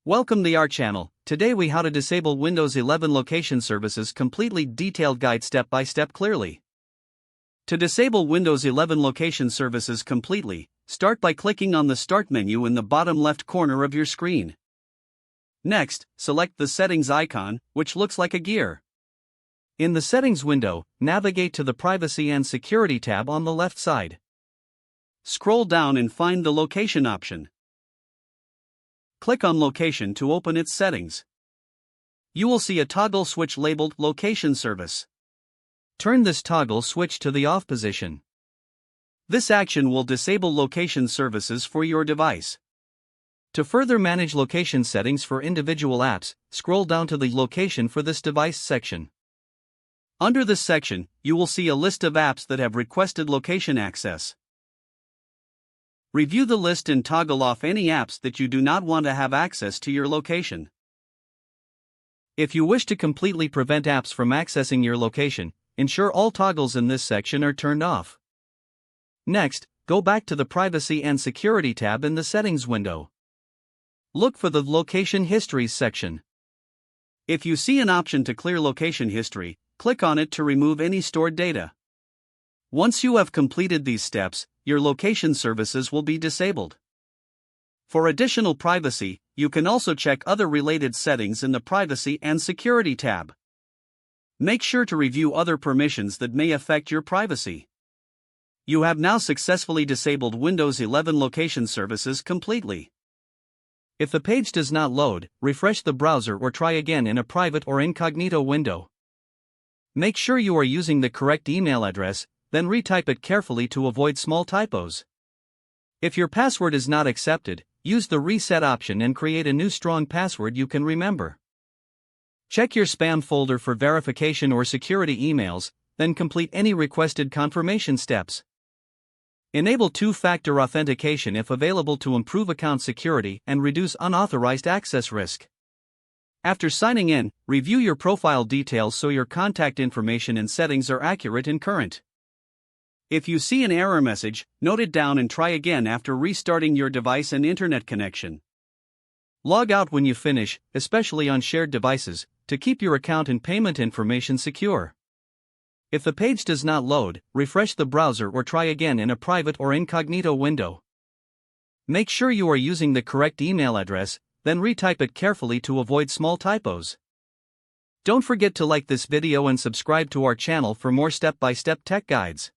Welcome to our channel. Today we how to disable Windows 11 location services completely detailed guide step by step clearly. To disable Windows 11 location services completely, start by clicking on the Start menu in the bottom left corner of your screen. Next, select the Settings icon, which looks like a gear. In the Settings window, navigate to the Privacy and Security tab on the left side. Scroll down and find the Location option. Click on Location to open its settings. You will see a toggle switch labeled Location Service. Turn this toggle switch to the off position. This action will disable location services for your device. To further manage location settings for individual apps, scroll down to the Location for this device section. Under this section, you will see a list of apps that have requested location access. Review the list and toggle off any apps that you do not want to have access to your location. If you wish to completely prevent apps from accessing your location, ensure all toggles in this section are turned off. Next, go back to the Privacy and Security tab in the Settings window. Look for the Location Histories section. If you see an option to clear location history, click on it to remove any stored data. Once you have completed these steps, your location services will be disabled. For additional privacy, you can also check other related settings in the Privacy and Security tab. Make sure to review other permissions that may affect your privacy. You have now successfully disabled Windows 11 location services completely. If the page does not load, refresh the browser or try again in a private or incognito window. Make sure you are using the correct email address, then retype it carefully to avoid small typos. If your password is not accepted, use the reset option and create a new strong password you can remember. Check your spam folder for verification or security emails, then complete any requested confirmation steps. Enable two-factor authentication if available to improve account security and reduce unauthorized access risk. After signing in, review your profile details so your contact information and settings are accurate and current. If you see an error message, note it down and try again after restarting your device and internet connection. Log out when you finish, especially on shared devices, to keep your account and payment information secure. If the page does not load, refresh the browser or try again in a private or incognito window. Make sure you are using the correct email address, then retype it carefully to avoid small typos. Don't forget to like this video and subscribe to our channel for more step-by-step tech guides.